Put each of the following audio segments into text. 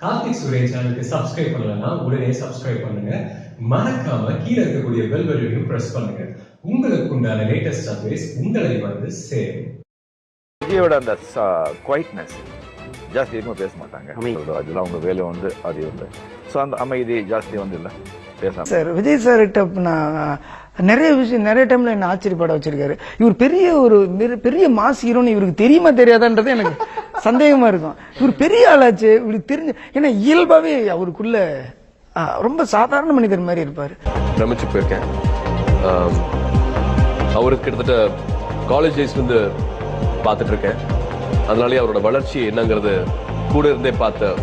கார்த்திக் சுரேஷ் சேனலுக்கு சப்ஸ்கிரைப் பண்ணலன்னா உடனே சப்ஸ்கிரைப் பண்ணுங்க. மறக்காம கீழே இருக்கக்கூடிய பெல் பட்டனையும் பிரஸ் பண்ணுங்க. உங்களுக்கு உண்டான லேட்டஸ்ட் அப்டேட்ஸ் உங்களை வந்து சேரும். விஜயோட அந்த குவைட்னஸ் ஜாஸ்தி எதுவுமே பேச மாட்டாங்க. அதெல்லாம் அவங்க வேலை வந்து அது இல்லை. ஸோ அந்த அமைதி ஜாஸ்தி வந்து இல்லை பேச. சார் விஜய் சார் கிட்ட நிறைய விஷயம் நிறைய டைம்ல என்ன ஆச்சரியப்பட வச்சிருக்காரு. இவர் பெரிய மாஸ் ஹீரோன்னு இவருக்கு தெரியுமா தெரியாதான்றது எனக்கு சந்தேகமா இருக்கும். இவர் பெரிய ஆளாச்சு இவருக்கு தெரிஞ்சு, ஏன்னா இயல்பாவே அவருக்குள்ள ரொம்ப சாதாரண மனிதர் மாதிரி இருப்பாரு. பிரமிச்சு போயிருக்கேன். அவருக்கு கிட்டத்தட்ட காலேஜ் டேஸ்ல இருந்து பார்த்துட்டு இருக்கேன். அதனாலே அவரோட వளర్చి என்னங்கிறது கூட இருந்தே பார்த்த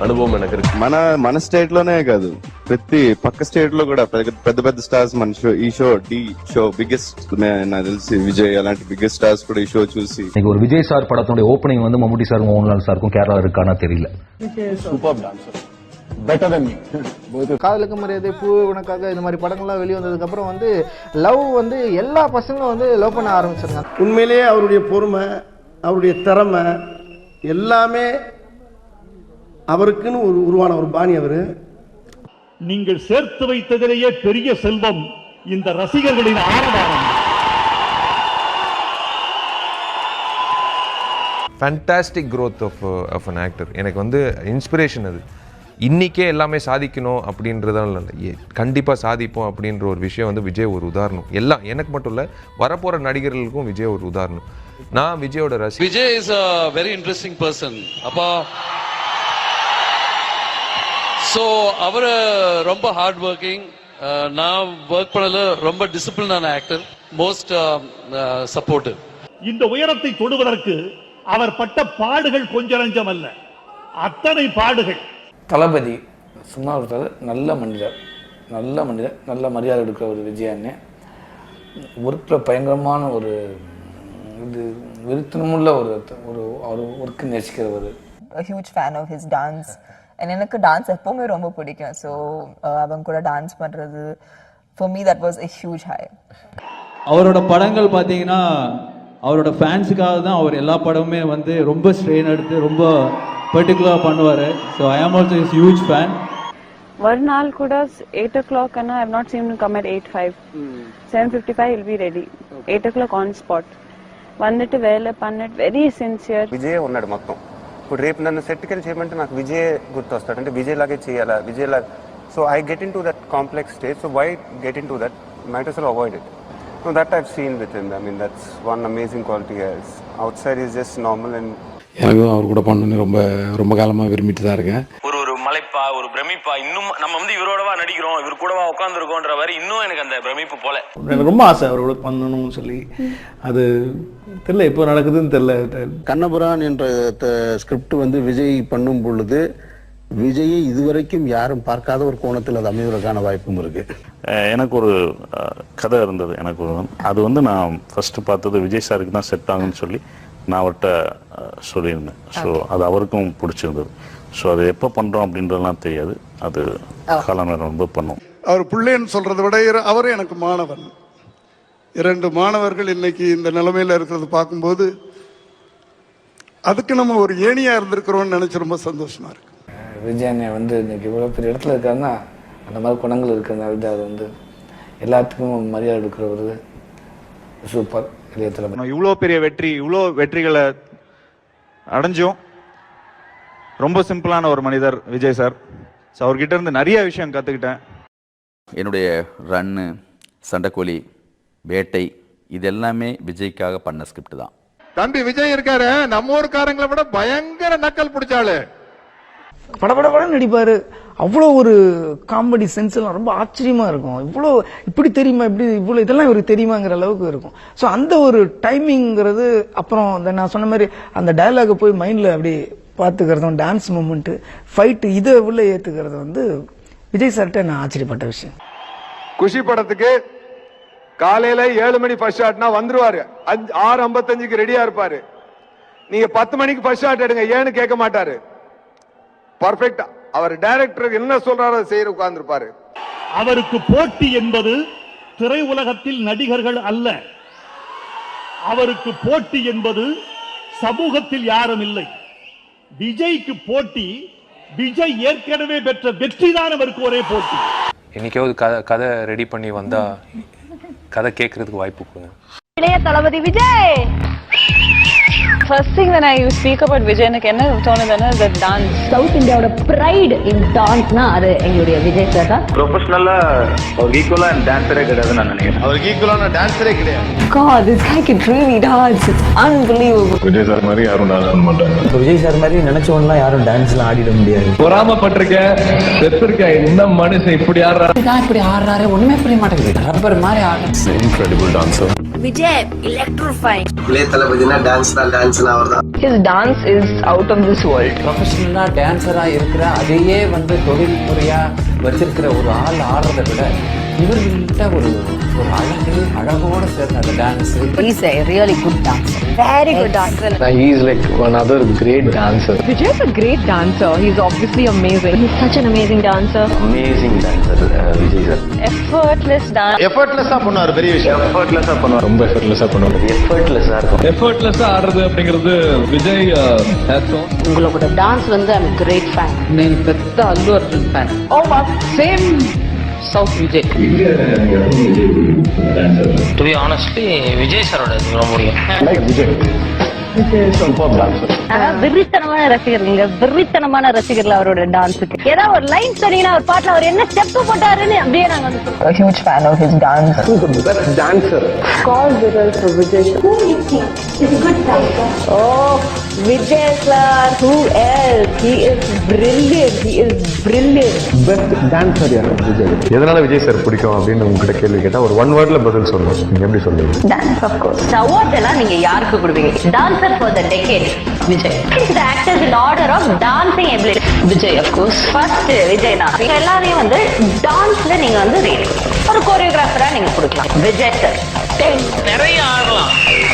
అనుభవం எனக்கு இருக்கு. మన స్టేట్ లోనే కాదు, ప్రతి పక్క స్టేట్ లో కూడా పెద్ద పెద్ద స్టార్స్ మన షో ఈ షో బిగ్గెస్ట్ నాకు తెలిసి విజయ్ అలాంటి బిగ్గెస్ట్ స్టార్స్ కూడా ఈ షో చూసి ஒரு விஜய் சார் படத்தோட ஓப்பனிங் வந்து மம்முட்டி சார் மோகன்லால் சாருக்கும் கேரளா இருக்கானா தெரியல. Super dancer, better than me. காதலுக்கு மரியாதை, பூ உனக்காக, இந்த மாதிரி படங்கள்லாம் வெளியே வந்ததுக்கு அப்புறம் வந்து லவ் வந்து எல்லா பசங்களும் வந்து லவ் பண்ண ஆரம்பிச்சிருக்காங்க. உண்மையிலேயே அவருடைய பொறுமை, அவருடைய திறமை எல்லாமே அவருக்குன்னு உருவான ஒரு பாணி. அவரு நீங்கள் சேர்த்து வைத்ததிலேயே பெரிய செல்வம் இந்த ரசிகர்களின் ஆரவாரம். Fantastic growth of an actor. எனக்கு வந்து இன்ஸ்பிரேஷன் அது. இன்றைக்கே எல்லாமே சாதிக்கணும் அப்படின்றதால இல்லை, கண்டிப்பாக சாதிப்போம் அப்படின்ற ஒரு விஷயம் வந்து விஜய் ஒரு உதாரணம். எல்லாம் எனக்கு மட்டும் இல்லை, வரப்போகிற நடிகர்களுக்கும் விஜய் ஒரு உதாரணம். நான் விஜயோட ரசி. Vijay is a very interesting person. அப்பா ஸோ அவர் ரொம்ப ஹார்ட் ஒர்க்கிங். நான் ஒர்க் பண்ணல, ரொம்ப டிசிப்ளினான ஆக்டர், மோஸ்ட் சப்போர்ட்டிவ். இந்த உயரத்தை தொடுவதற்கு அவர் பட்ட பாடுகள் கொஞ்சம் நஞ்சம் அல்ல, அத்தனை பாடுகள். தளபதி சும்மா ஒருத்தர் நல்ல மனிதர், நல்ல மரியாதை எடுக்கிற ஒரு விஜய் அண்ணன். ஒர்க்கில் பயங்கரமான ஒரு இது விருத்தனமுள்ள ஒரு ஒர்க்கு நேசிக்கிறவர். Huge fan of his dance. எனக்கு டான்ஸ் எப்பவுமே ரொம்ப பிடிக்கும். ஸோ அவங்க கூட டான்ஸ் பண்ணுறது for me that was a huge high. அவரோட படங்கள் பார்த்தீங்கன்னா அவரோட ஃபேன்ஸுக்காக தான் அவர் எல்லா படமுமே வந்து ரொம்ப ஸ்ட்ரெயின் எடுத்து ரொம்ப பர்டிகுலராக பண்ணுவார். ஸோ ஐ ஆம் ஆல்சோ இஸ் ஹியூஜ் ஃபேன். ஒரு நாள் கூட 8 o'clock and I have not seen him come at 8:05. 7:55 he'll be ready. 8 o'clock on spot. வந்துட்டு வேலை பண்ணிட்டு వెరీ సిన్సియర్. విజయ్ ఉన్నాడు మొత్తం. ఇప్పుడు రేపు నన్ను సెట్కి చేయమంటే నాకు విజయ్ గుర్తొస్తాడు. అంటే విజయ్ లాగే చేయాలా, విజయ్ లాగా. So I get in to that complex stage. So why get in to that, might as well avoid it. So that I've seen with him. I mean that's one amazing quality he has. Outside is just normal. And எனக்கும் அவர் கூட பண்ணணும்னு ரொம்ப காலமாக விரும்பிட்டு தான் இருக்கேன். ஒரு மலைப்பா, ஒரு பிரமிப்பா, இன்னும் நம்ம வந்து இவரோடவா நடிக்கிறோம், இவர் கூடவா உட்காந்துருக்கோன்ற மாதிரி இன்னும் எனக்கு அந்த பிரமிப்பு போல. எனக்கு ரொம்ப ஆசை அவரோட பண்ணணும்னு சொல்லி. அது தெரியல இப்போ நடக்குதுன்னு தெரியல. கண்ணபுரான் என்ற ஸ்கிரிப்ட் வந்து விஜய் பண்ணும் பொழுது விஜயை இதுவரைக்கும் யாரும் பார்க்காத ஒரு கோணத்தில் அது அமைவதற்கான வாய்ப்பும் இருக்கு. எனக்கு ஒரு கதை இருந்தது. அது வந்து நான் ஃபர்ஸ்ட் பார்த்தது விஜய் சாருக்கு தான் செட் ஆகுன்னு சொல்லி நான் அவர்கிட்ட சொல்லியிருந்தேன். ஸோ அது அவருக்கும் பிடிச்சிருந்தது. ஸோ அது எப்போ பண்ணுறோம் அப்படின்றதுலாம் தெரியாது, அது காலம் ரொம்ப பண்ணோம். அவர் பிள்ளைன்னு சொல்றதை விட அவரும் எனக்கு மாணவன். 2 மாணவர்கள் இன்னைக்கு இந்த நிலைமையில இருக்கிறது பார்க்கும்போது அதுக்கு நம்ம ஒரு ஏணியா இருந்திருக்கிறோம்னு நினைச்சு ரொம்ப சந்தோஷமா இருக்கு. விஜய் அண்ணன் வந்து இன்னைக்கு இவ்வளோ பெரிய இடத்துல இருக்காருன்னா அந்த மாதிரி குணங்கள் இருக்கிறதுனால அது வந்து எல்லாத்துக்கும் மரியாதை எடுக்கிறவர். சூப்பர் இளையத்தில் இவ்வளோ பெரிய இவ்வளோ வெற்றிகளை அடைஞ்சும் ரொம்ப சிம்பிளான ஒரு மனிதர் விஜய் சார். ஸோ அவர்கிட்ட இருந்து நிறைய விஷயம் கற்றுக்கிட்டேன். என்னுடைய ரன்னு, சண்டைக்கோழி, வேட்டை இது எல்லாமே விஜய்க்காக பண்ண ஸ்கிரிப்ட் தான். தம்பி விஜய் இருக்காரு, நம்ம ஊருக்காரங்களை விட பயங்கர நக்கல் பிடிச்சாலு. படபடபடம் நடிப்பாரு. அவ்வளோ ஒரு காமெடி சென்ஸ் எல்லாம் ரொம்ப ஆச்சரியமா இருக்கும். இவ்வளோ இப்படி தெரியுமா, இவ்வளோ இதெல்லாம் இவருக்கு தெரியுமாங்கிற அளவுக்கு இருக்கும். ஸோ அந்த ஒரு டைமிங்கிறது, அப்புறம் நான் சொன்ன மாதிரி அந்த டயலாக போய் மைண்ட்ல அப்படி பார்த்துக்கிறதும், டான்ஸ் மூமெண்ட், ஃபைட்டு இதை உள்ள ஏத்துக்கிறது வந்து விஜய் சார்கிட்ட நான் ஆச்சரியப்பட்ட விஷயம். குஷி படத்துக்கு காலையில 7 மணி ஃபர்ஸ்ட் ஷாட்னா வந்துருவாரு, 6:55க்கு ரெடியா இருப்பாரு. நீங்க 10 மணிக்கு ஃபர்ஸ்ட் ஷாட் எடுங்க ஏன்னு கேட்க மாட்டாரு. பர்ஃபெக்டா அவர் டைரக்டர் என்ன சொல்றாரோ செய்ய உட்கார்ந்துருப்பாரு. அவருக்கு போட்டி என்பது திரை உலகத்தில் நடிகர்கள் அல்ல, அவருக்கு போட்டி என்பது சமூகத்தில் யாரும் இல்லை. விஜய்க்கு போட்டி விஜய் ஏற்கனவே பெற்ற வெற்றிதான் அவருக்கு ஒரே போட்டி. என்னைக்காவது கதை ரெடி பண்ணி வந்தா கதை கேட்கறதுக்கு வாய்ப்பு கொடுங்க. இளைய தளபதி Vijay. First thing when I speak about Vijay, எனக்கு என்ன தோணுதுன்னா the dance. South Indiaவோட pride in dance னா அது எங்களுடைய விஜய் சார் தான். ப்ரொஃபஷனலா அவருக்கு ஈக்குவலா டான்ஸரே கிடையாதுன்னு நான் நினைக்கிறேன். அவருக்கு ஈக்குவலான டான்ஸரே கிடையாது. God, this guy can really dance. It's unbelievable. Vijay sir மாதிரி யாரும் டான்ஸ் ஆட மாட்டாங்க. விஜய் சார் மாதிரி நினைச்சவங்கலாம் யாரும் டான்ஸ்லாம் ஆடிட முடியாது. பொறாமப்பட்டிருக்கேன், செத்துருக்கேன். இந்த மனுஷன் இப்படி ஆடுறாரு, இப்படி ஆடுறாரு, ஒண்ணுமே புரிய மாட்டேங்குது. ரப்பர் மாதிரி ஆடுறாரு. Incredible dancer. விஜய் electrifying. இளைய தளபதினா டான்ஸ் தான், டான்ஸ்னா அவர்தான். His dance is out of this world. ப்ரொஃபஷனலா டான்ஸரா இருக்கிற அதையே தொழில் முறையா வச்சிருக்கிற ஒரு ஆள் ஆடுறதை விட இவர்கிட்ட ஒரு அழகோட சேர்ந்த அந்த dance. He's a really good dancer. Very good dancer. He is like one other great dancer. Vijay is a great dancer. He's obviously amazing. He's such an amazing dancer. Amazing dancer Vijay sir. Effortless dance. எஃபர்ட்லெஸ்ஸா பண்ணுவார், பெரிய விஷயம். எஃபர்ட்லெஸ்ஸா பண்ணுவார், ரொம்ப எஃபர்ட்லெஸ்ஸா பண்ணுவார். எஃபர்ட்லெஸ்ஸா இருக்கும். எஃபர்ட்லெஸ்ஸா ஆடுறது அப்படிங்கிறது விஜய் உங்களோட dance I'm a great fan. நான் பெத்த Allu Arjun fan. Oh wow, same south Vijay. To be honestly Vijay சாரோட ரொம்ப முடியும். லைக் விஜய். Super dancer. வெறித்தனமான ரசிகர்கள் அவரோட டான்ஸுக்கு. ஏதாவது ஒரு லைன் சொன்னீங்கன்னா ஒரு பாட்டுல அவர் என்ன ஸ்டெப் போட்டாருன்னு அப்படியே நாங்க வந்து A huge fan of his dance. Who's the best dancer? call Vijay for Vijay. Who you think is a good dancer? Oh, Vijay sir. Who else? He is brilliant. He is brilliant. Best dancer யார் விஜய்? எதனால Vijay sir பிடிக்கும் அப்படின்னு உங்ககிட்ட கேள்வி கேட்டா ஒரு one வேர்ட்ல பதில் சொல்லணும். நீங்க எப்படி சொல்லுவீங்க? Dance, of course. Award எல்லாம் நீங்க யாருக்கு கொடுப்பீங்க? Dancer for the decade. Vijay. The actors in order of dancing ability. Vijay, of course. First Vijay na. எல்லாரையும் டான்ஸ்ல நீங்க ரேட் ஒரு கோரியோகிராஃபரா நீங்க கொடுக்கலாம். விஜய் சார் நிறைய ஆடலாம்,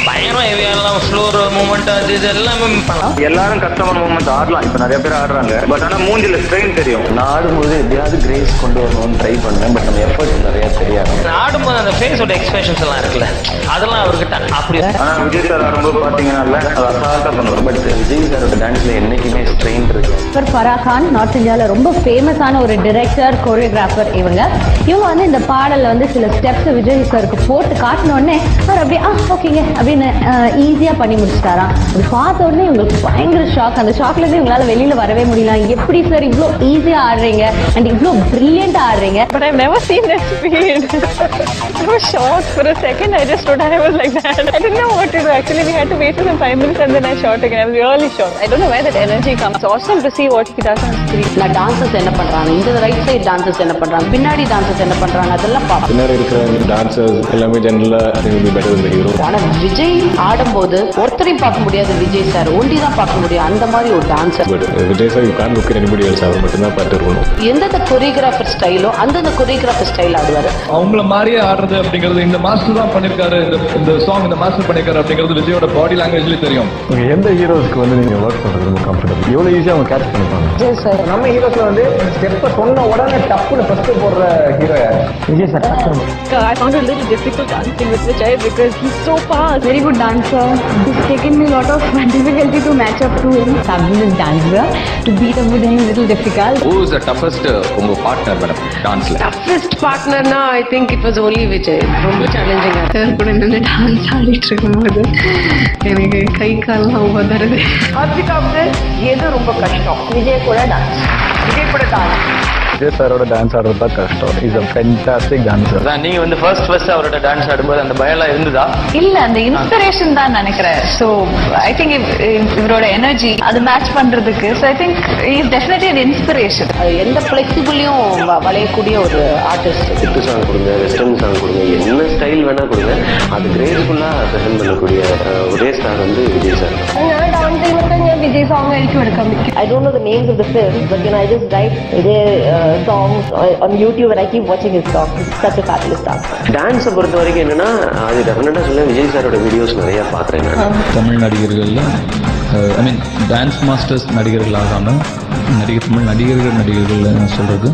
பயங்கரமா ஹெவி ஆடலாம், ஸ்லோர் மூவ்மெண்ட் அது இது எல்லாமே பண்ணலாம். எல்லாரும் கஸ்டமர் மூவ்மெண்ட் ஆடலாம், இப்ப நிறைய பேர் ஆடுறாங்க. பட் ஆனா மூஞ்சில ஸ்ட்ரெயின் தெரியும். நான் ஆடும்போது எப்படியாவது கிரேஸ் கொண்டு வரணும்னு ட்ரை பண்ணேன். பட் நம்ம எஃபர்ட் நிறைய தெரியாது. ஆடும்போது அந்த ஃபேஸோட எக்ஸ்பிரஷன்ஸ் எல்லாம் இருக்குல்ல, அதெல்லாம் அவர்கிட்ட அப்படி. ஆனா விஜய் சார் ஆடும்போது பாத்தீங்கன்னா அது அசால்ட்டா பண்ணுவார். பட் விஜய் சாரோட டான்ஸ்ல என்னைக்குமே ஸ்ட்ரெயின் இருக்கு. ஃபராஹ் கான் நார்த் இந்தியாவில் ரொம்ப ஃபேமஸான ஒரு டிரெக்டர், கோரியோகிராஃபர். இவங்க இந்த பாடலில் சில ஸ்டெப்ஸ் விஜய் சாருக்கு போட்டு காட்டினோடனே அவர் அப்படியே ஓகேங்க அப்படின்னு ஈஸியாக பண்ணி முடிச்சிட்டாராம். அது பார்த்த உடனே இவங்களுக்கு பயங்கர ஷாக். அந்த ஷாக்லேருந்து இவங்களால வெளியில் வரவே முடியல. எப்படி சார் இவ்வளோ ஈஸியாக ஆடுறீங்க அண்ட் இவ்வளோ பிரில்லியண்டாக ஆடுறீங்க? But I've never seen that speed. I was shocked for a second. I just stood and I was like that. I didn't know what to do. Actually, we had to wait for some 5 minutes and then I shot again. I was really shocked. I don't know where that energy comes. It's awesome to see what he does on screen. நான் dancers என்ன பண்றாங்க, இந்த right side dancers என்ன பண்றாங்க, பின்னாடி dancers என்ன பண்றாங்க, அதெல்லாம் பார்ப்போம். பின்னாடி இருக்கிற டான்சர்ஸ் எல்லாமே ஜெனரலா பெட்டர் தென் ஹீரோ. ஆனா விஜய் ஆடும்போது ஒருத்தரையும் பார்க்க முடியாது, விஜய் சார் ஒண்டி தான் பார்க்க முடியும். அந்த மாதிரி ஒரு dancer. But Vijay sir you can't look at anybody else. அவர் மட்டும் தான் பார்த்து இருக்கணும். எந்தெந்த கொரியோகிராஃபர் ஸ்டைலோ அந்தந்த கொரியோகிராஃபர் ஸ்டைல் ஆடுவாரு. அவங்கள மாதிரியே ஆடுறது அப்படிங்கிறது இந்த மாஸ்டர் தான் பண்ணிருக்காரு. இந்த சாங் இந்த மாஸ்டர் பண்ணிருக்காரு அப்படிங்கிறது விஜயோட பாடி லாங்குவேஜ்ல தெரியும். எந்த ஹீரோஸ்க்கு நீங்க ஒர்க் பண்றது ரொம்ப கம்ஃபர்டபிள்? எவ்வளவு ஈஸியா அவங்க கேட்ச் பண்ணிப்பாங்க. விஜய் சார் நம்ம ஹீரோஸ்ல ஸ்டெப் சொன்ன உடனே டப்புன்னு ஃபர்ஸ்ட் போடுற ஹீரோ யார்? Vijay sir. I found it a little difficult dancing with Vijay because he's so fast. Very good dancer. It's taken me a lot of difficulty to match up to him. Fabulous dancer. To beat up with him is a little difficult. Who is the toughest உங்க partner madam டான்ஸ்ல? Toughest partner na I think it was only Vijay. ரொம்ப challenging ஆ sir கூட நின்னு dance ஆடிட்டு இருக்கும்போது எனக்கு கை கால்லாம் உதறது. அதுக்கு எது ரொம்ப கஷ்டம்? விஜய் கூட டான்ஸ். விஜய் கூட டான்ஸ். விஜய் சாரோட டான்ஸ் ஆடுறது தான் கஷ்டம். Is a fantastic dancer. நீங்க ஃபர்ஸ்ட் அவரோட டான்ஸ் ஆடும்போது அந்த பயம்லாம் இருந்ததா? இல்ல, அந்த இன்ஸ்பிரேஷன் தான் நினைக்கிறேன். ஸோ ஐ திங்க் இவரோட எனர்ஜி அது மேட்ச் பண்றதுக்கு. So I think is definitely an inspiration. எந்த ஃபிளெக்சிபிளையும் வளையக்கூடிய ஒரு ஆர்டிஸ்ட். குத்து சாங் கொடுங்க, வெஸ்டர்ன் சாங் கொடுங்க, என்ன ஸ்டைல் வேணா கொடுங்க, அது கிரேஸ்ஃபுல்லா பிரசன்ட் பண்ணக்கூடிய ஒரே star Vijay sir. Vijay song എനിക്ക് എടുക്കാൻ പറ്റും. I don't know the names of the films, but I just write Vijay songs on YouTube and I keep watching his songs. He's such a fabulous dancer. டான்ஸை பொறுத்த வரைக்கும் என்னன்னா, அது டெஃபினட்டா சொல்ல விஜய் சாரோட வீடியோஸ் நிறைய பாக்குறேன் நான். தமிழ் நடிகர்கள்ல ஐ மீன் டான்ஸ் மாஸ்டர்ஸ் நடிகர்கள் ஆகாமல் தமிழ் நடிகர்கள் சொல்றது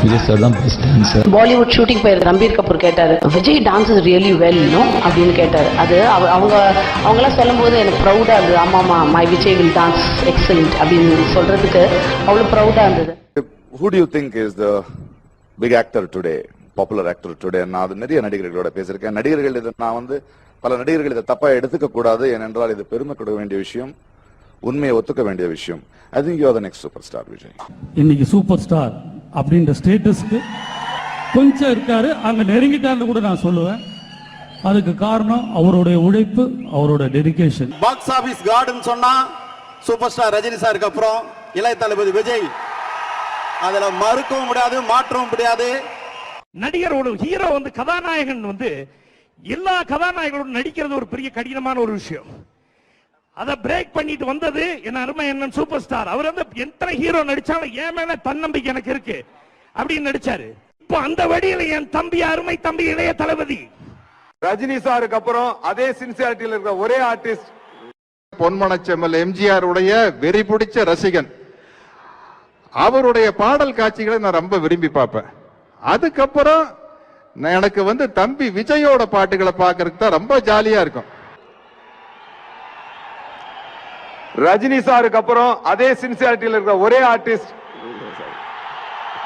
விஜய் சார் தான் பெஸ்ட் டான்சர். பாலிவுட் ஷூட்டிங் போயிருந்த ரம்பீர் கபூர் கேட்டாரு, Vijay dance really well no அப்படின்னு கேட்டாரு. அது அவங்களாம் சொல்லும்போது எனக்கு ப்ரௌடா இருந்தது. ஆமாமா, my Vijay will dance excellent அப்படின்னு சொல்றதுக்கு அவ்வளவு ப்ரௌடா இருந்தது. Who do you think is the big actor today, popular actor today? நான் அது நிறைய நடிகர்களோட பேசியிருக்கேன். நடிகர்கள் இதை நான் பல நடிகர்கள் இதை தப்பா எடுத்துக்க கூடாது, ஏனென்றால் இது பெருமை கொடுக்க வேண்டிய விஷயம், உண்மையை ஒத்துக்க வேண்டிய விஷயம். I think you are the next superstar, Vijay. இன்னைக்கு சூப்பர் ஸ்டார் அப்படின்ற ஸ்டேட்டஸ்க்கு கொஞ்சம் இருக்காரு, அங்க நெருங்கிட்டான்னு கூட நான் சொல்லுவேன். அதுக்கு காரணம் அவருடைய உழைப்பு, அவரோட டெடிகேஷன். பாக்ஸ் ஆபீஸ் கார்டுன்னு சொன்னா சூப்பர் ஸ்டார் ரஜினி சாருக்கு அப்புறம் இளைய தளபதி விஜய். அதுல மறுக்கவும் முடியாது, மாற்றவும் முடியாது. நடிகர் ஒரு ஹீரோ கதாநாயகன் எல்லா கதாநாயகனோட நடிக்கிறது ஒரு பெரிய கடினமான ஒரு விஷயம். அதை பிரேக் பண்ணிட்டு வந்தது என் அருமை அண்ணன் சூப்பர் ஸ்டார். அவர் எத்தனை ஹீரோ நடிச்சாலும் என் மேல தன்னம்பிக்கை எனக்கு இருக்கு அப்படின்னு நடிச்சாரு. இப்போ அந்த வழியில என் தம்பி, அருமை தம்பி இளைய தளபதி ரஜினி சாருக்கு அப்புறம் அதே சின்சியாரிட்டியில் இருக்கிற ஒரே ஆர்டிஸ்ட் பொன்மனச்செம்மல் எம்ஜிஆர் உடைய வெறி பிடிச்ச ரசிகன். அவருடைய பாடல் காட்சிகளை நான் ரொம்ப விரும்பி பார்ப்பேன். அதுக்கப்புறம் எனக்கு தம்பி விஜயோட பாட்டுகளை பார்க்கறதுக்கு தான் ரொம்ப ஜாலியா இருக்கும். ரஜினி சாருக்கு அப்புறம் அதே சின்சியாரிட்டியில் இருக்கிற ஒரே ஆர்டிஸ்ட்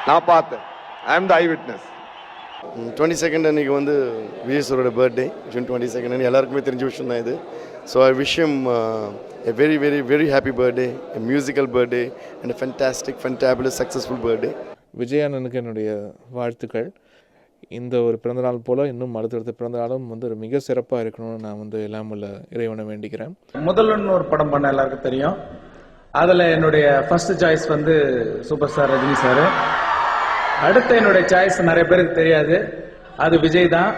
நான் பார்த்தேன். ஐ அம் தி ஐ விட்னஸ். 22nd அன்னைக்கு விஜய் சாரோட பர்த்டே. ஜூன் 22 எல்லாருக்குமே தெரிஞ்ச விஷயம் தான் இது. So I wish him a very very very happy birthday, a musical birthday and a fantastic fantabulous successful birthday. Vijay அண்ணனுக்கு என்னுடைய வாழ்த்துக்கள். இந்த ஒரு பிறந்தநாள் போல் இன்னும் அடுத்தடுத்த பிறந்தநாளும் ஒரு மிக சிறப்பாக இருக்கணும்னு நான் எல்லாம் உள்ள இறைவனை வேண்டிக்கிறேன். முதல்வன் ஒரு படம் பண்ண எல்லாருக்கும் தெரியும். அதில் என்னுடைய first choice super star Rajini sir. அடுத்த என்னுடைய சாய்ஸ் நிறைய பேருக்கு தெரியாது, அது விஜய் தான்.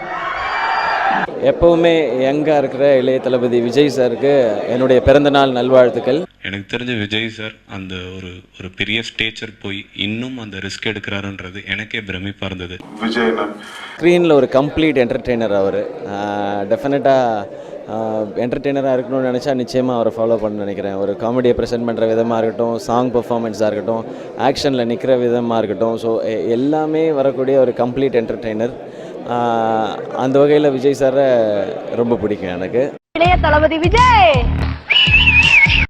எப்பவுமே யங்கா இருக்கிற இளைய தளபதி விஜய் சாருக்கு என்னுடைய பிறந்தநாள் நல்வாழ்த்துக்கள். எனக்கு தெரிஞ்ச விஜய் சார் அந்த ஒரு பெரிய ஸ்டேச்சர் போய் இன்னும் அந்த ரிஸ்க் எடுக்கிறாருன்றது எனக்கே பிரமிப்பா இருந்தது. விஜய் ஸ்க்ரீனில் ஒரு கம்ப்ளீட் என்டர்டெய்னர் அவர். டெஃபினட்டாக என்டர்டெய்னராக இருக்கணும்னு நினச்சா நிச்சயமாக அவரை ஃபாலோ பண்ண நினைக்கிறேன். ஒரு காமெடியை ப்ரெசென்ட் பண்ணுற விதமாக இருக்கட்டும், சாங் பெர்ஃபார்மன்ஸாக இருக்கட்டும், ஆக்ஷனில் நிற்கிற விதமாக இருக்கட்டும், ஸோ எல்லாமே வரக்கூடிய ஒரு கம்ப்ளீட் என்டர்டெய்னர். அந்த வகையில் விஜய் சாரை ரொம்ப பிடிக்கும் எனக்கு. இளைய தளபதி விஜய்.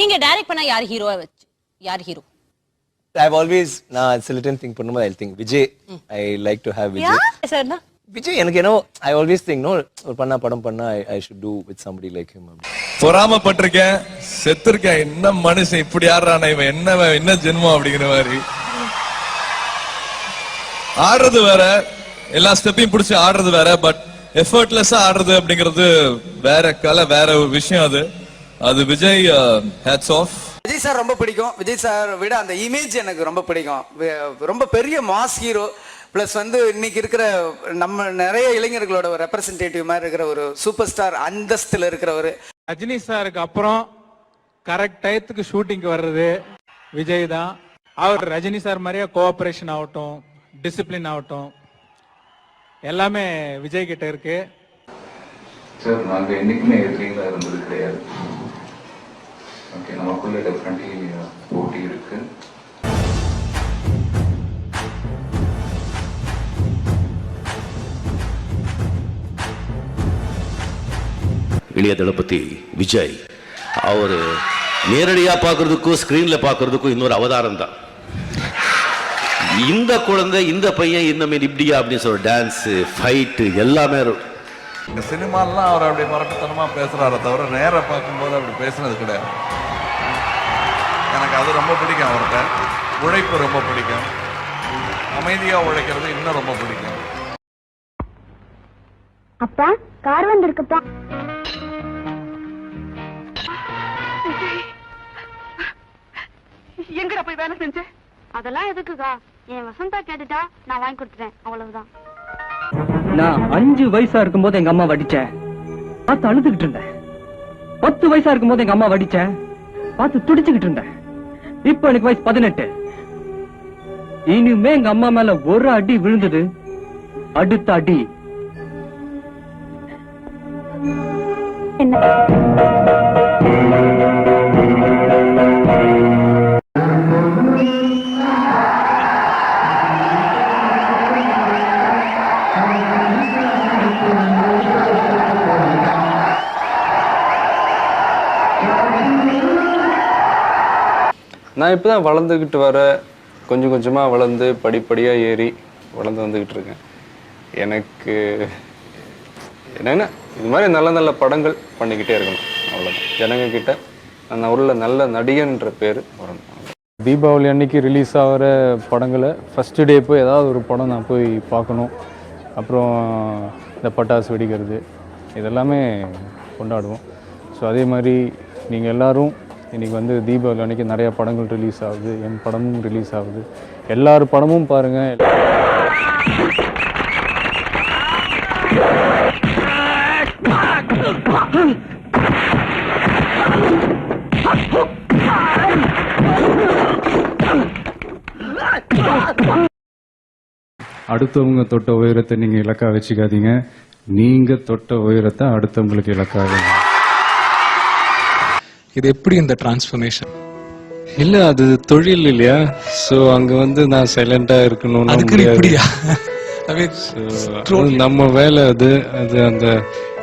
நீங்க டைரக்ட் பண்ண யார் ஹீரோ? யார் hero? I've always certain thing பண்ணும்போது I think Vijay. I like to have Vijay. Yeah, sir. Vijay எனக்கு I always think ஒரு படம் பண்ணா I should do with somebody like him. பொறாம பட்டிருக்கேன், செத்துருக்கேன். என்ன மனுஷன் இப்படி ஆடுறானே, இவன் என்ன ஜென்மம் அப்படிங்கிற மாதிரி. ஆடுறது வேற, எல்லா ஸ்டெப்பையும் பிடிச்சி ஆடுறது வேற, பட் எஃபர்ட்லெஸ்ஸா ஆடுறது அப்படிங்கிறது வேற கலை, வேற ஒரு விஷயம். அது Vijay hats off. Vijay sir ரொம்ப பிடிக்கும். விஜய் சார் விட அந்த இமேஜ் எனக்கு ரொம்ப பிடிக்கும். ரொம்ப பெரிய மாஸ் ஹீரோ பிளஸ் இன்னைக்கு இருக்கிற நம்ம நிறைய இளைஞர்களோட ஒரு ரெப்ரசன்டேட்டிவ் மாதிரி இருக்கிற ஒரு சூப்பர் ஸ்டார் அந்தஸ்துல இருக்கிறவர். ரஜினி சாருக்கு அப்புறம் கரெக்ட் டயத்துக்கு ஷூட்டிங்க்கு வர்றது விஜய் தான். அவர் ரஜினி சார் மாதிரியே கோஆபரேஷன் ஆகட்டும், டிசிப்ளின் ஆகட்டும், எல்லாமே விஜய் கிட்ட இருக்கு. சார் நாங்க என்னைக்குமே எதிரிங்களா இருந்தது கிடையாது. ஓகே, நமக்குள்ள டெஃபினெட்லி போட்டி இருக்கு. இளைய தளபதி விஜய் அவர் நேரடியா பார்க்கறதுக்கும் ஸ்கிரீன்ல பார்க்கறதுக்கும் இன்னொரு அவதாரம் தான். இந்த குழந்தை, இந்த பையன் இன்னமே இப்படியா அப்படின்னு சொல்ற டான்ஸ், ஃபைட் எல்லாமே. சினிமாலாம் அவர் அப்படி மரட்டத்தனமா பேசுறாரு தவிர நேர பார்க்கும்போது அப்படி பேசுனது கிடையாது. எனக்கு அது ரொம்ப பிடிக்கும். அவர்கிட்ட உழைப்பு ரொம்ப பிடிக்கும். அமைதியா உழைக்கிறது இன்னும் ரொம்ப பிடிக்கும். அப்பா கார் வந்திருக்குப்பா. எங்கடா போய் வேலை செஞ்ச? அதெல்லாம் எதுக்குக்கா? என் வசந்தா கேட்டுட்டா நான் வாங்கி கொடுத்துட்டேன், அவ்வளவுதான். நான் 5 வயசா இருக்கும்போது எங்க அம்மா வடிச்சேன், பார்த்து அழுதுகிட்டு இருந்தேன். 10 வயசா இருக்கும்போது எங்க அம்மா வடிச்சேன், பார்த்து துடிச்சுக்கிட்டு இருந்தேன். இப்ப எனக்கு வயசு 18. இனிமே எங்க அம்மா மேல ஒரு அடி விழுந்தது, அடுத்த அடி நான் இப்போ தான் வளர்ந்துக்கிட்டு வர கொஞ்சம் கொஞ்சமாக வளர்ந்து படிப்படியாக ஏறி வளர்ந்து வந்துக்கிட்டு இருக்கேன். எனக்கு என்னென்னா இது மாதிரி நல்ல நல்ல படங்கள் பண்ணிக்கிட்டே இருக்கணும், அவ்வளோதான். ஜனங்கக்கிட்ட நான் உள்ள நல்ல நடிகன்ற பேர் வரணும். தீபாவளி அன்னைக்கு ரிலீஸ் ஆகிற படங்களை ஃபஸ்ட்டு டே போய் ஏதாவது ஒரு படம் நான் போய் பார்க்கணும். அப்புறம் இந்த பட்டாசு வெடிக்கிறது இதெல்லாமே கொண்டாடுவோம். ஸோ அதே மாதிரி நீங்கள் எல்லோரும் இன்றைக்கி வந்து தீபாவளி அன்றைக்கி நிறையா படங்கள் ரிலீஸ் ஆகுது, என் படமும் ரிலீஸ் ஆகுது. எல்லார் படமும் பாருங்கள். அடுத்தவங்க தொட்ட உயரத்தை நீங்கள் இலக்காக வச்சுக்காதீங்க, நீங்கள் தொட்ட உயரத்தை அடுத்தவங்களுக்கு இலக்காக. இது எப்படி இந்த டிரான்ஸ்ஃபர்மேஷன்? இல்லை, அது தொழில் இல்லையா? ஸோ அங்கே வந்து நான் சைலண்டாக இருக்கணும்னு நம்ம வேலை அது அந்த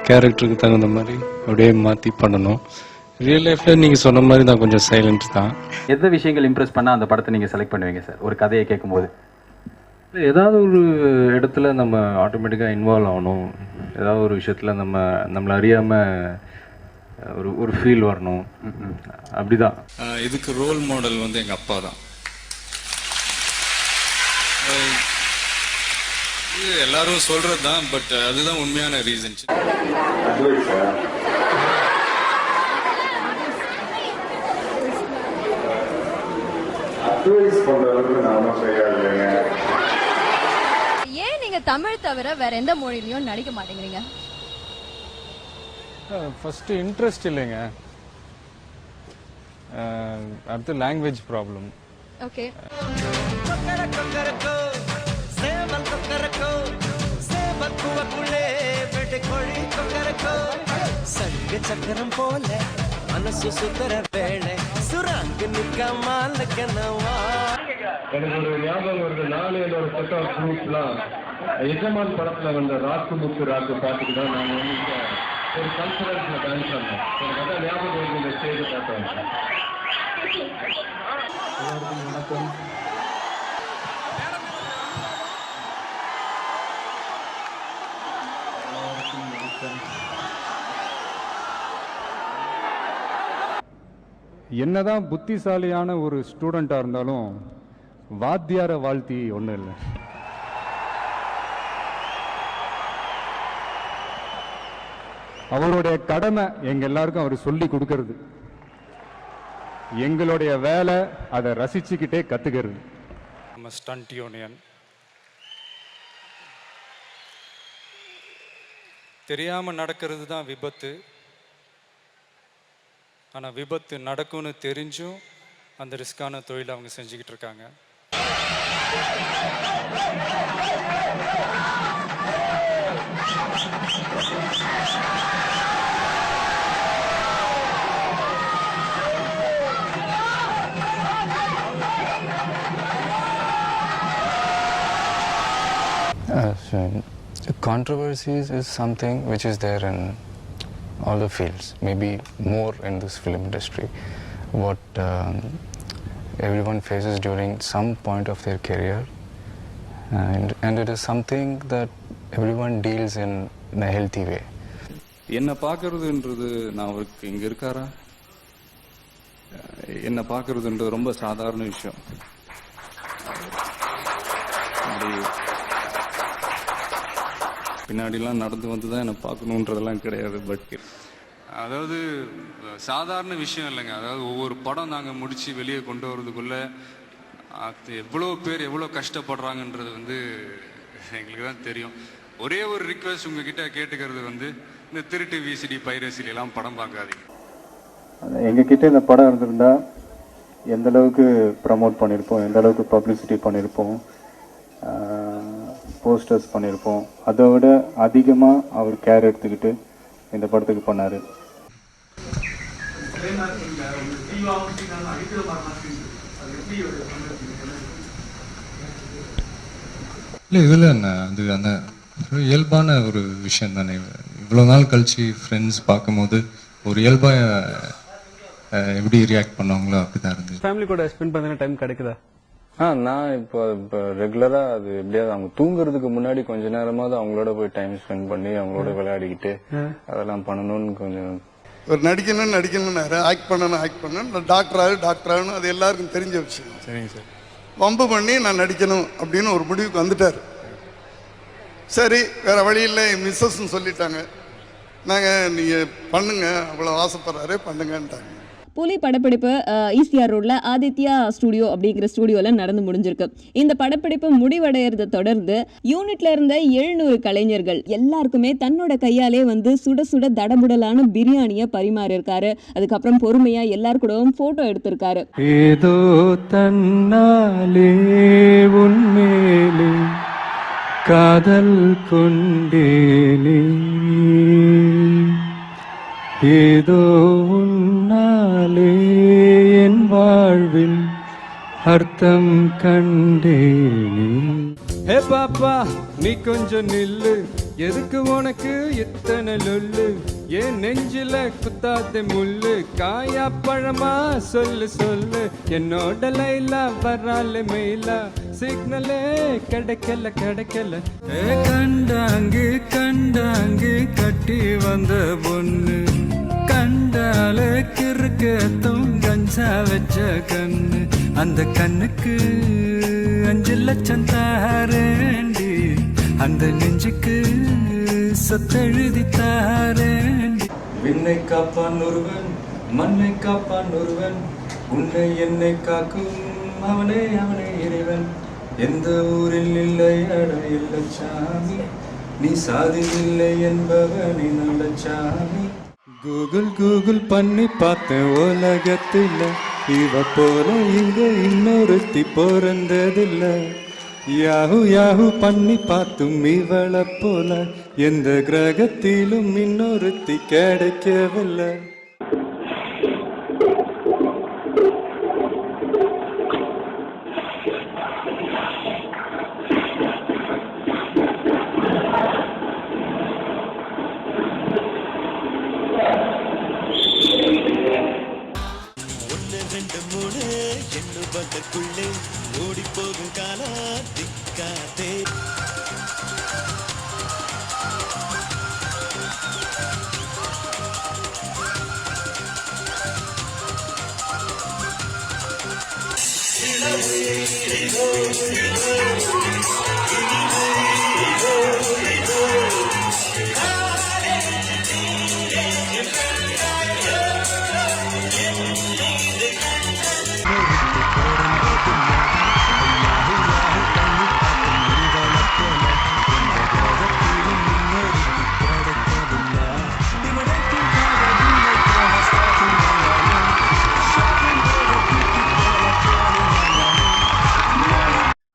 கேரக்டருக்கு தகுந்த மாதிரி அப்படியே மாற்றி பண்ணணும். ரியல் லைஃப்பில் நீங்கள் சொன்ன மாதிரி நான் கொஞ்சம் சைலண்ட் தான். எந்த விஷயங்கள் இம்ப்ரெஸ் பண்ணால் அந்த படத்தை நீங்கள் செலக்ட் பண்ணுவீங்க சார் ஒரு கதையை கேட்கும்போது? ஏதாவது ஒரு இடத்துல நம்ம ஆட்டோமேட்டிக்காக இன்வால்வ் ஆகணும். ஏதாவது ஒரு விஷயத்தில் நம்மளை அறியாமல் ஒரு ஃபீல் வரணும். அப்படிதான். இதுக்கு ரோல் மாடல் வந்து எங்கள் அப்பா தான். இது எல்லாரும் சொல்கிறது தான், பட் அதுதான் உண்மையான ரீசன். ஏன் நீங்க தமிழ் தவிர வேற எந்த மொழியிலயும் நடிக்க மாட்டேங்கிறீங்க? ஃபர்ஸ்ட் இன்ட்ரெஸ்ட் இல்லைங்க, அடுத்து லாங்குவேஜ் ப்ராப்ளம். ஓகே. சக்கரம் போல மனசு சுத்தர வேளை சுராங்கு நிக்கமாலக்கனவா. எனக்கு ஒரு ஞாபகம் வருது, நாலு என்னோட செட் ஆஃப் குரூப்லாம் எஜமான் படத்துல வந்த ராக்கு முக்கு ராக்கு பாட்டுக்கு தான் நாங்கள் வந்து ஒரு கல்ச்சரல்ஸ்ல டான்ஸ் பண்ணோம். எனக்கு அதான் ஞாபகம் வருது இந்த ஸ்டேஜ் பார்த்தோம். வணக்கம். என்னதான் புத்திசாலியான ஒரு ஸ்டூடெண்ட்டாக இருந்தாலும் வாத்தியார வாழ்த்தி ஒன்றும் இல்லை. அவருடைய கடமை எங்க எல்லாருக்கும் அவர் சொல்லி கொடுக்கறது, எங்களுடைய வேலை அதை ரசிச்சுக்கிட்டே கத்துக்கிறது. நம்ம ஸ்டண்ட் யூனியன் தெரியாம நடக்கிறது தான் விபத்து. ஆனா விபத்து நடக்கும்னு தெரிஞ்சும் அந்த ரிஸ்கான தொழிலை அவங்க செஞ்சுக்கிட்டு இருக்காங்க. Controversies is something which is there in all the fields, maybe more in this film industry. What everyone faces during some point of their career, and it is something that everyone deals in a healthy way. என்ன பார்க்கறதுன்றது, நான் அவருக்கு இங்க இருக்காரா, என்ன பார்க்கறதுன்றது ரொம்ப சாதாரண விஷயம். பின்னாடிலாம் நடந்து வந்து தான் என்னை பார்க்கணுன்றதெல்லாம் கிடையாது. பட் அதாவது சாதாரண விஷயம் இல்லைங்க. அதாவது ஒவ்வொரு படம் நாங்கள் முடித்து வெளியே கொண்டு வரதுக்குள்ளே அது எவ்வளோ பேர் எவ்வளோ கஷ்டப்படுறாங்கன்றது வந்து எங்களுக்கு தான் தெரியும். ஒரே ஒரு ரிக்வெஸ்ட் உங்ககிட்ட கேட்டுக்கிறது வந்து, இந்த திருட்டு விசிடி பைரசிலாம் படம் பார்க்காதீங்க. எங்ககிட்ட இந்த படம் இருந்திருந்தா எந்த அளவுக்கு ப்ரமோட் பண்ணியிருப்போம், எந்த அளவுக்கு பப்ளிசிட்டி பண்ணியிருப்போம், போஸ்டர்ஸ் பண்ணியிருப்போம். அதை விட அதிகமாக அவர் கேர் எடுத்துக்கிட்டு இந்த படத்துக்கு பண்ணார். இல்லை இதில் என்ன, அது அந்த இயல்பான ஒரு விஷயம் தானே. இவ்வளோ நாள் கழிச்சு ஃப்ரெண்ட்ஸ் பார்க்கும்போது ஒரு இயல்பாக எப்படி ரியாக்ட் பண்ணுவாங்களோ அப்படிதான் இருந்தது. ஃபேமிலி கூட ஸ்பெண்ட் பண்ண டைம் கிடைக்குதா? நான் இப்போ ரெகுலராக அது எப்படியாவது அவங்க தூங்குறதுக்கு முன்னாடி கொஞ்ச நேரமாவது அவங்களோட போய் டைம் ஸ்பெண்ட் பண்ணி அவங்களோட விளையாடிக்கிட்டு அதெல்லாம் பண்ணணும்னு கொஞ்சம். ஒரு நடிக்கணும்னு ஆக்ட் பண்ணணும் டாக்டராகணும் அது எல்லாருக்கும் தெரிஞ்ச விஷயம். சரிங்க சார். வம்பு பண்ணி நான் நடிக்கணும் அப்படின்னு ஒரு முடிவுக்கு வந்துட்டார். சரி வேற வழி இல்லை, மிஸ்ஸஸ்ன்னு சொல்லிட்டாங்க. நாங்கள் நீங்கள் பண்ணுங்க, அவ்வளோ ஆசைப்படுறாரு பண்ணுங்கன்ட்டாங்க. புலி படப்பிடிப்பு ஈசிஆர் ரோட்ல ஆதித்யா ஸ்டுடியோ அப்படிங்கிற ஸ்டுடியோல நடந்து முடிஞ்சிருக்கு. இந்த படப்பிடிப்பு முடிவடைறதை தொடர்ந்து யூனிட்ல இருந்த 700 கலைஞர்கள் எல்லாருக்குமே தன்னோட கையாலே வந்து சுட சுட தடபுடலான பிரியாணியை பரிமாறியிருக்காரு. அதுக்கப்புறம் பொறுமையா எல்லாரு கூடவும் போட்டோ எடுத்திருக்காரு. ஏதோ தன்னாலே உன்மேலே காதல் கொண்டேனே, ஏதோ உன்னாலே என் வாழ்வில் அர்த்தம் கண்டேனே. ஹே பாப்பா நீ கொஞ்சம் நில்லு, எதுக்கு உனக்கு இத்தனை லொல்லு, ஏன் நெஞ்சில குத்தாத முள்ளு, காயா பழமா சொல்லு சொல்லு, என்னோட லைலா வரால மெயிலா சிக்னலே கிடைக்கல கிடைக்கல. கண்டாங்கு கண்டாங்கு கட்டி வந்த பொண்ணு, கண்டால கிறுக்கத்தும் கஞ்சா வச்ச கண்ணு, அந்த கண்ணுக்கு 5 லட்சம் தாரேண்டி, அந்த நெஞ்சுக்கு சொத்தெழுதி தாரேண்டி. விண்ணை காப்பான் ஒருவன் மண்ணை காப்பான் ஒருவன், உன்னை என்னை காக்கும் அவனே அவனே இறைவன். எந்த ஊரில் இல்லை அட இல்லை சாமி, நீ சாதி இல்லை என்பவனே நல்ல சாமி. கூகுள் பண்ணி பார்த்தேன் உலகத்தில், இவ போல இங்க இன்னொருத்தி பிறந்ததில்லை. யாஹூ பண்ணி பார்த்தும் இவளை போல எந்த கிரகத்திலும் இன்னொருத்தி கிடைக்கவில்லை. ஓடி போகும் காலா திக்காதே.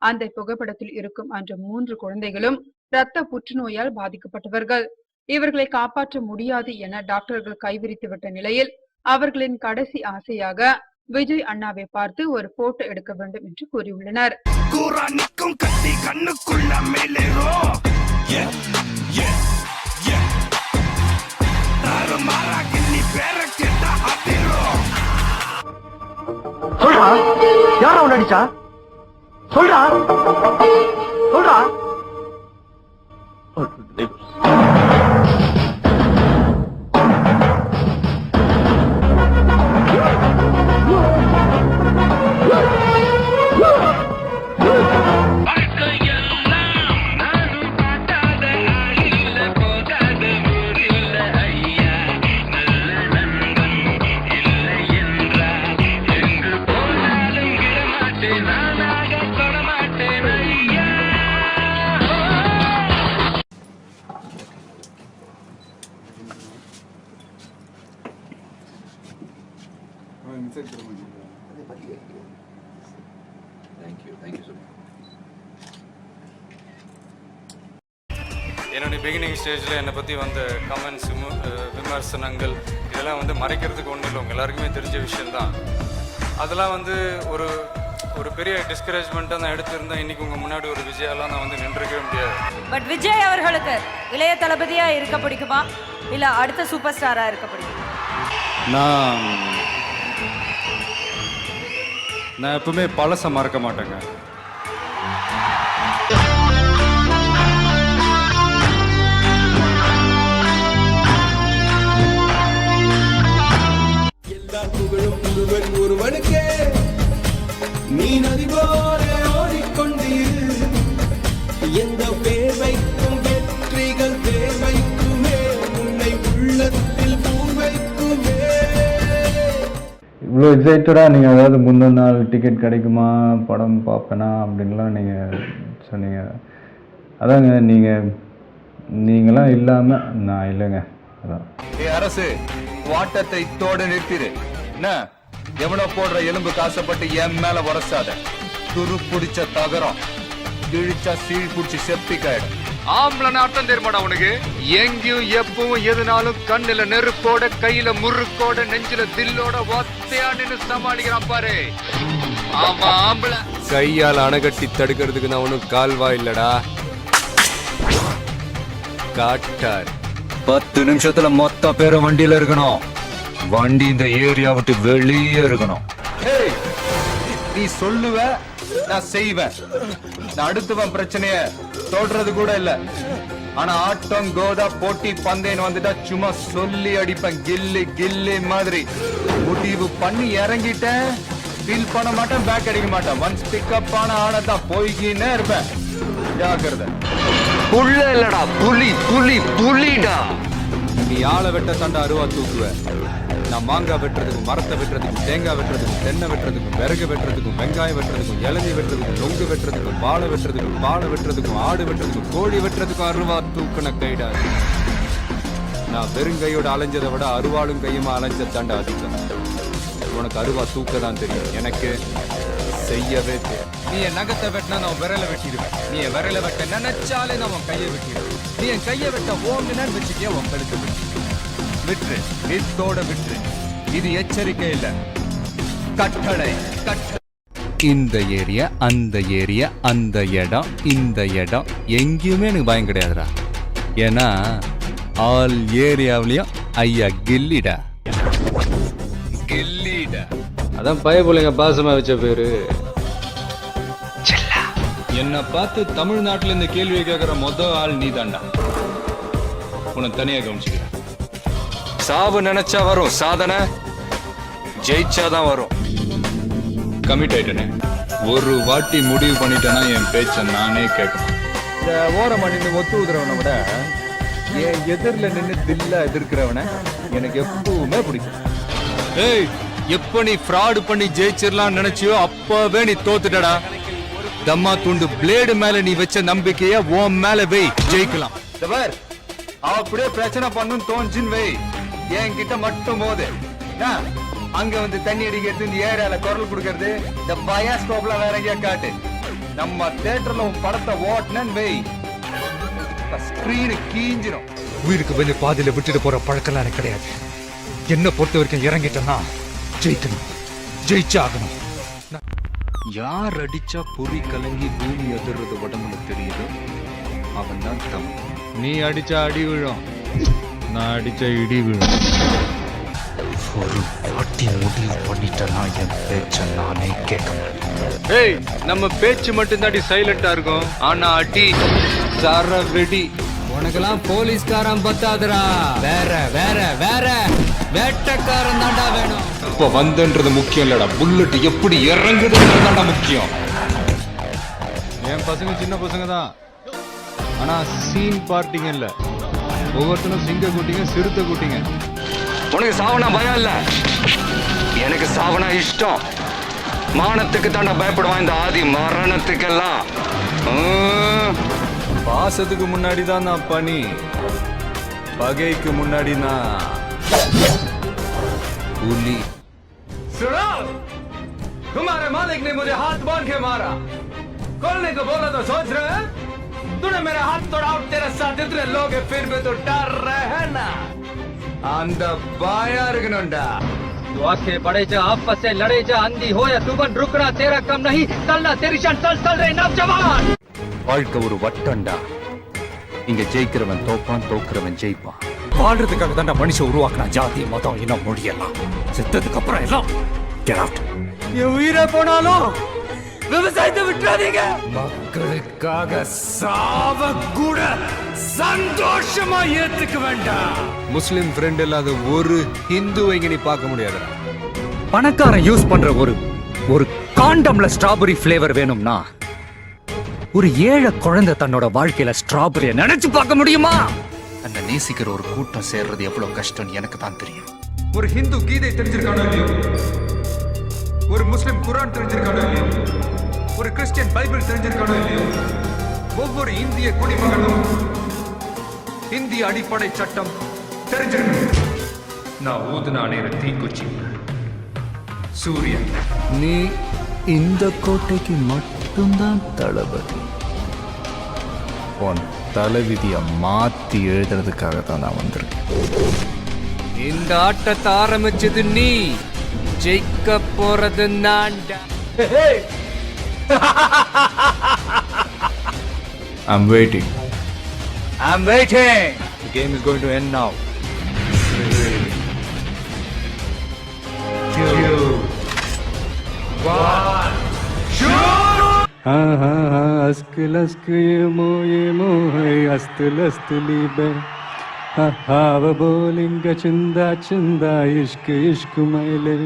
அந்த புகைப்படத்தில் இருக்கும் அந்த 3 குழந்தைகளும் இரத்த புற்றுநோயால் பாதிக்கப்பட்டவர்கள். இவர்களை காப்பாற்ற முடியாது என டாக்டர்கள் கைவிரித்துவிட்ட நிலையில் அவர்களின் கடைசி ஆசையாக விஜய் அண்ணாவை பார்த்து ஒரு போட்டோ எடுக்க வேண்டும் என்று கூறியுள்ளனர். யாரா நடிச்சா சொல்றா சொல்றா. என்னுடைய பிகினிங் ஸ்டேஜில் என்னை பற்றி வந்த கமெண்ட்ஸ் விமர்சனங்கள் இதெல்லாம் வந்து மறைக்கிறதுக்கு ஒன்றும் இல்லை, உங்கள் எல்லாருக்குமே தெரிஞ்ச விஷயந்தான். அதெல்லாம் வந்து ஒரு ஒரு பெரிய டிஸ்கரேஜ்மெண்ட்டாக நான் எடுத்திருந்தேன். இன்றைக்கி உங்கள் முன்னாடி ஒரு விஜயாலாம் நான் வந்து நின்றுக்கவே முடியாது. பட் விஜய் அவர்களுக்கு இளைய தளபதியாக இருக்க பிடிக்குமா இல்லை அடுத்த சூப்பர் ஸ்டாராக இருக்க பிடிக்குமா? நான் நான் எப்பவுமே பழச மறக்க மாட்டேங்க. எல்லா புகழும் ஒருவன் ஒருவனுக்கே, நீ நதி போல ஓடிக்கொண்டீர். எந்த பேர் வைக்கும் வெற்றிகள் பேர் வைக்குமே, உன்னை உள்ளத்தில் பூர் வைக்குமே. இவ்வளோ எக்ஸைட்டடாக நீங்கள் அதாவது முந்தின நாள் டிக்கெட் கிடைக்குமா, படம் பார்ப்பேனா அப்படின்லாம் நீங்கள் சொன்னீங்க. அதாங்க நீங்களாம் இல்லாமல் நான் இல்லைங்க. அதான் அரசு வாட்டத்தை இத்தோடு நிறுத்திடு. என்ன எவனோ போடுற எலும்பு காசப்பட்டு என் மேல உரசாத. துரு பிடிச்ச தகரம் கிழிச்சா சீழ் பிடிச்சி செப்டிக்காயிடும். ஆம்பளை நாட்டம் தெரியுமாடா உனக்கு? எங்கேயும் எப்பவும் எதுனாலும் கண்ணுல நெருப்போட, கையில முறுக்கோட, நெஞ்சில தில்லோட ஒத்தையா நின்னு சமாளிக்கிறான் பாரு. ஆமா ஆம்பளை. கையால் அணைகட்டி தடுக்கிறதுக்கு நான் ஒன்றும் கால்வா இல்லடா, காட்டார். 10 நிமிஷத்துல மொத்த பேரும் வண்டியில இருக்கணும். வண்டி இந்த ஏரியா விட்டு வெளியே இருக்கணும். நீ சொல்லுவ, நான் செய்வேன். நான் அடுத்தவன் பிரச்சனைய தோடுறது கூட இல்ல. ஆனா ஆட்டம் கோதா போட்டி பந்தேன்னு வந்துட்டா சும்மா சொல்லி அடிப்பேன். கில்லி கில்லி மாதிரி முடிவு பண்ணி இறங்கிட்டேன். ஃபீல் பண்ண மாட்டேன், பேக் அடிக்க மாட்டேன். ஒன்ஸ் பிக்கப் ஆன ஆனதான் போய்கின்னே இருப்பேன். ஜாக்கிரதை. புள்ள இல்லடா, புலி புலி புலிடா. நீ ஆளை வெட்ட தண்டை அருவா தூக்குவ. நான் மாங்காய் வெட்டுறதுக்கும், மரத்தை வெட்டுறதுக்கும், தேங்காய் வெட்டுறதுக்கும், தென்னை வெட்டுறதுக்கும், விறகு வெட்டுறதுக்கும், வெங்காயம் வெட்டுறதுக்கும், இளநீ வெட்டுறதுக்கும், நொங்கு வெட்டுறதுக்கும், வாழை வெட்டுறதுக்கும், பாலை வெட்டுறதுக்கும், ஆடு வெட்டுறதுக்கும், கோழி வெட்டுறதுக்கும் அருவா தூக்குன கைடா. நான் வெறுங்கையோட அலைஞ்சதை விட அருவாளும் கையுமா அலைஞ்ச தண்டை அதிகம். உனக்கு அருவா தூக்க தான் தெரியும், எனக்கு செய்யவே தெரியும். நீ என் நகத்தை வெட்டினா நான் விரலை வெட்டிடுவேன். நீ என் விரலை வெட்ட நினைச்சாலே நான் உன் கையை வெட்டிடுவேன். நீ என் கையை வெட்ட ஓங்குன்னு வச்சுக்கே உன் கழுத்து விட்டுரு. நித்தோட விட்டுரு. இது எச்சரிக்கை இல்ல, கட்டளை. இந்த ஏரியா, அந்த ஏரியா, அந்த இடம், இந்த இடம் எங்கேயுமே எனக்கு பயம் கிடையாதுடா. ஏன்னா ஆல் ஏரியாவிலையும் ஐயா கில்லிடா. கில்லிடா. அதான் பயப்புள்ளைங்க பாசமா வச்ச பேரு. என்னை பார்த்து தமிழ்நாட்டுல இந்த கேள்வியை கேட்கிற மொதல் ஆள் நீ தாண்டா. உன்னை தனியா கவனிச்சுக்கிறேன். சாவு நினைச்சா வரும், சாதனை ஜெயிச்சாதான் வரும். கமிட் ஆயிட்டனே. ஒரு வாட்டி முடிவு பண்ணிட்டேன்னா என் பேச்ச நானே கேட்கணும். இந்த ஓரமா நின்று ஒத்து உதுறவனை விட என் எதிரில் நின்று தில்லா எதிர்க்கிறவனை எனக்கு எப்பவுமே பிடிக்கும். ஏய், எப்ப நீ ஃப்ராடு பண்ணி ஜெயிச்சிடலாம் நினைச்சியோ அப்பவே நீ தோத்துட்டடா. தம்மா துண்டு பிளேடு மேல நீ வச்ச நம்பிக்கைய உன் மேல வை, ஜெயிக்கலாம். அப்படியே பிரச்சனை பண்ணும் தோஞ்சின் வை, என்கிட்ட மட்டும் போது அங்க வந்து தண்ணி அடிக்கிறது, இந்த ஏரியால குரல் கொடுக்கறது, இந்த பயாஸ்கோப்ல வேற எங்கேயா காட்டு. நம்ம தியேட்டர்ல உன் படத்தை ஓட்டுனன்னு வை, ஸ்கிரீனு கீஞ்சிரும். உயிருக்கு வெளியே பாதியில விட்டுட்டு போற பழக்கம்லாம் எனக்கு கிடையாது. என்ன பொறுத்த வரைக்கும் இறங்கிட்டேன்னா ஜெயிக்கணும், ஜெயிச்சாகணும். யார் அடிச்சா பொறி கலங்கி பூமி அதிர்றது உடம்புல தெரியுதோ அவன் தான் தமிழ். நீ அடிச்சா அடி விழும், நான் அடிச்சா இடி விழும். ஒரு வாட்டி முடிவு பண்ணிட்டேன்னா என் பேச்ச நானே கேட்க மாட்டேன். ஏய், நம்ம பேச்சு மட்டும் தாண்டி சைலண்டா இருக்கும், ஆனா அடி சர வெடி. உனக்கெல்லாம் போலீஸ்காரன் பத்தாதுடா, வேற வேற வேற வேட்டக்காரன் தாண்டா வேணும். இப்ப வந்தன்றது முக்கியம் இல்லடா, புல்லட் எப்படி இறங்குதுன்றது தாண்டா முக்கியம். என் பசங்க சின்ன பசங்க தான், ஆனா சீன் பார்ட்டிங்க இல்ல. ஒவ்வொருத்தரும் சிங்க கூட்டிங்க, சிறுத்தை கூட்டிங்க. உனக்கு சாவனா பயம் இல்ல, எனக்கு சாவனா இஷ்டம். மானத்துக்கு தாண்டா பயப்படுவான் இந்த ஆதி, மரணத்துக்கெல்லாம். பாசத்துக்கு முன்னாடி தான் நான் பனி, பகைக்கு முன்னாடி நான் புலி. सुनो, तुम्हारे मालिक ने मुझे हाथ बांध के मारा, खोलने को बोला तो सोच रहे हैं? तूने मेरा हाथ तोड़ा और तेरे साथ इतने लोग हैं, फिर भी तो डर रहे हैं ना? அந்த பாயா இருக்கணும்டா. के बड़े जा आपस से लड़े जा, अंधी हो या तूफान रुकना तेरा कम नहीं, चलना तेरी शान, चल रहे नौजवान. வாழ்க்கை ஒரு வட்டம்டா, இங்க ஜெயிக்கிறவன் தோப்பான், தோக்குறவன் ஜெயிப்பான். வாழ்றதுக்காக தாண்டா மனுஷன் உருவாக்குனா ஜாதி மதம் இனம் மொழியெல்லாம். செத்ததுக்கு அப்புறம் எல்லாம் கெட் அவுட். என் உயிரை போனாலும் விவசாயத்தை விட்டுறாதீங்க. மக்களுக்காக சாவ கூட சந்தோஷமா ஏத்துக்க வேண்டாம். முஸ்லிம் ஃப்ரெண்ட் இல்லாத ஒரு ஹிந்துவை இங்க நீ பார்க்க முடியாது. பணக்காரன் யூஸ் பண்ற ஒரு காண்டம்ல ஸ்ட்ராபெரி ஃபிளேவர் வேணும்னா ஒரு ஏழை குழந்தை தன்னோட வாழ்க்கையில ஸ்ட்ராபெரியை நினைச்சு பார்க்க முடியுமா? அந்த நேசிக்கிற ஒரு கூட்டம் சேர்றது எவ்வளவு கஷ்டம்னு எனக்கு தான் தெரியும். ஒரு ஹிந்து கீதை தெரிஞ்சிருக்கானோ இல்லையோ, ஒரு முஸ்லிம் குரான் தெரிஞ்சிருக்கானோ இல்லையோ, ஒரு கிறிஸ்டியன் பைபிள் தெரிஞ்சிருக்கானோ இல்லையோ, ஒவ்வொரு இந்திய குடிமகனும் இந்திய அடிப்படை சட்டம் தெரிஞ்சிருக்கணும். நான் ஊதுன அணையிற தீக்குச்சி சூரியன். நீ இந்த கோட்டைக்கு மட்டும்தான் தளபதி. உன் தலைவிதியை மாத்தி எழுதுறதுக்காக தான் நான் வந்திருக்கேன். இந்த ஆட்டத்தை ஆரம்பிச்சது நீ, ஜெயிக்க போறது நான்டா. I'm waiting. The game is going to end now. బోలింగ చిందా చిందా ఇష్క్ ఇష్క్ మైలే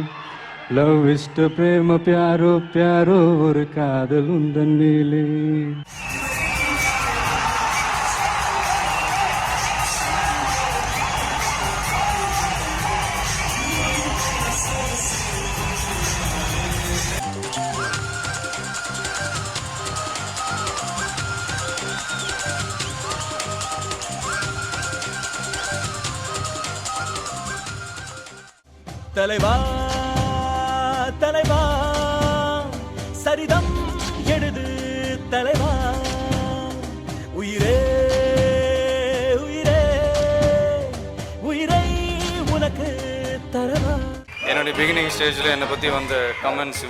లవ్ ఇష్ట ప్రేమ ప్యారో ప్యారో ஒரு காதல் உந்தன் மேலே. தலைவா தலைவா சரிதம் எழுது தலைவா, உயிரே உயிரே உயிரை உனக்கு தரவா. என்னுடைய பிகினிங் ஸ்டேஜில் என்னை பற்றி வந்த கமெண்ட்ஸ்,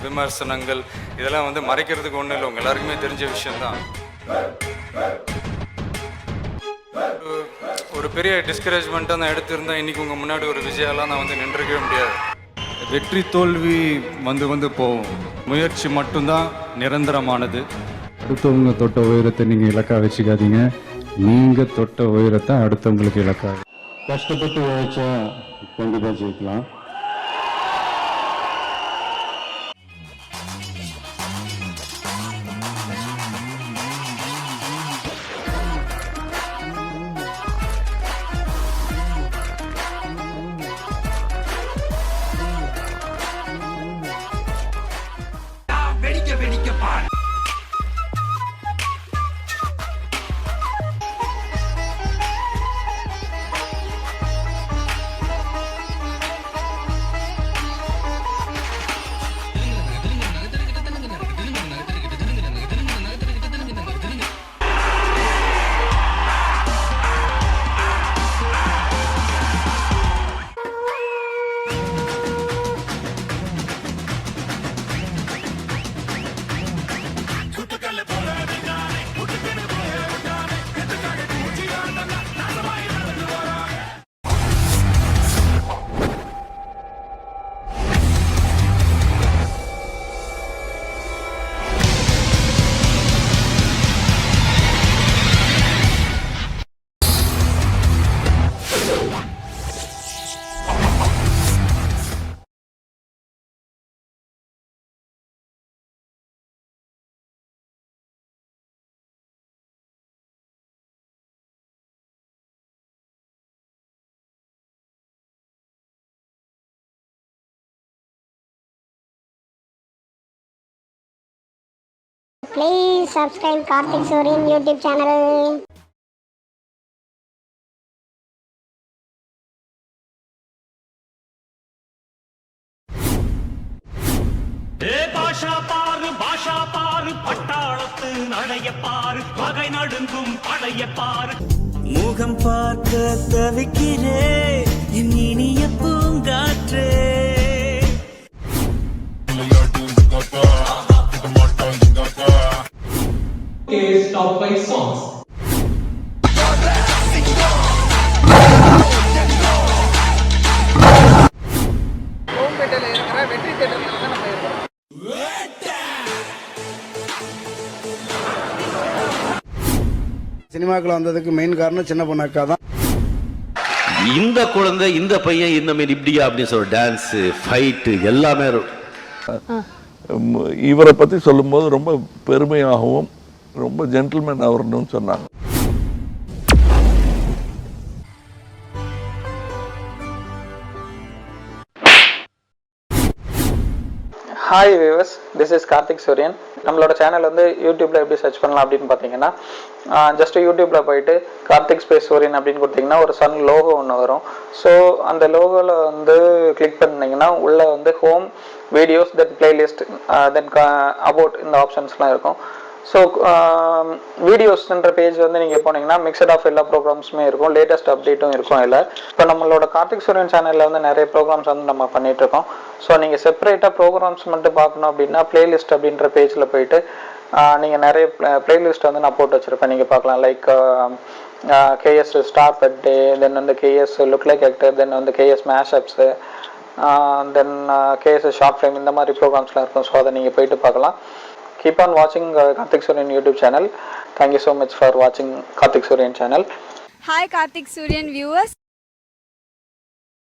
விமர்சனங்கள் இதெல்லாம் வந்து மறைக்கிறதுக்கு ஒன்றும் இல்லை, உங்கள் எல்லாருக்குமே தெரிஞ்ச விஷயம்தான். ஒரு பெரிய டிஸ்கரேஜ்மெண்ட்டாக நான் எடுத்திருந்தேன். இன்றைக்கி உங்கள் முன்னாடி ஒரு விஜயாலாம் நான் வந்து நின்றுக்கவே முடியாது. வெற்றி தோல்வி வந்து போகும், முயற்சி மட்டும்தான் நிரந்தரமானது. அடுத்தவங்க தொட்ட உயரத்தை நீங்கள் இலக்காக வச்சுக்காதீங்க, நீங்கள் தொட்ட உயரத்தை அடுத்தவங்களுக்கு இலக்காக. கஷ்டப்பட்டு உழைச்சா கண்டிப்பாக ஜெயிக்கலாம். Please subscribe Karthik Suryan YouTube channel. பாஷா பாரு பட்டாளத்து நடைய பாரு, வகை நடுங்கும் படைய பாரு. முகம் பார்க்க தவிக்கிறே என் இனிய பூங்காற்றே. Top 5 songs. ஹோம்பேட்டையில் இருக்கிற வெற்றி தேட்டரில் வந்து நம்ம சினிமாக்குள்ள வந்ததுக்கு மெயின் காரணம் சின்ன பொண்ணு அக்கா தான். இந்த குழந்தை இந்த பையன் இந்த மாதிரி இப்படியா அப்படின்னு சொல்ற டான்ஸ் ஃபைட்டு எல்லாமே இவரை பற்றி சொல்லும்போது ரொம்ப பெருமையாகவும் ரொம்ப ஜென்டில்மேன் அவர்னு சொன்னாங்க. Hi viewers, this is Karthik சூரியன். நம்மளோட சேனல் வந்து யூடியூப்ல எப்படி சர்ச் பண்ணலாம் அப்படின்னு பார்த்தீங்கன்னா, ஜஸ்ட் யூடியூப்ல போயிட்டு கார்த்திக் ஸ்பேஸ் சூரியன் அப்படின்னு கொடுத்தீங்கன்னா ஒரு சன் லோகோ ஒன்று வரும். ஸோ அந்த லோகோவில் வந்து கிளிக் பண்ணிங்கன்னா உள்ள வந்து home, videos, then playlist, then about இந்த ஆப்ஷன்ஸ்லாம் இருக்கும். ஸோ வீடியோஸ்ன்ற பேஜ் வந்து நீங்கள் போனீங்கன்னா மிக்சட் ஆஃப் எல்லா ப்ரோக்ராம்ஸுமே இருக்கும், லேட்டஸ்ட் அப்டேட்டும் இருக்கும் இல்லை. இப்போ நம்மளோட கார்த்திக் சூரியன் சேனலில் வந்து நிறைய ப்ரோக்ராம்ஸ் வந்து நம்ம பண்ணிகிட்ருக்கோம். ஸோ நீங்கள் செப்பரேட்டாக ப்ரோக்ராம்ஸ் மட்டும் பார்க்கணும் அப்படின்னா பிளேலிஸ்ட் அப்படின்ற பேஜில் போயிட்டு நீங்கள் நிறைய பிளேலிஸ்ட் வந்து நான் போட்டு வச்சுருப்பேன், நீங்கள் பார்க்கலாம். லைக் கேஎஸ் ஸ்டார் பர்த்டே, தென் வந்து கேஎஸ் லுக் லைக் ஆக்டர், தென் வந்து கேஎஸ் மேஷப்ஸு, தென் கேஎஸ் ஷார்ட் ஃபிலிம், இந்த மாதிரி ப்ரோக்ராம்ஸ்லாம் இருக்கும். ஸோ அதை நீங்கள் போயிட்டு பார்க்கலாம். Keep on watching Karthik Suryan YouTube channel. Thank you so much for watching Karthik Suryan channel. Hi Karthik Suryan viewers.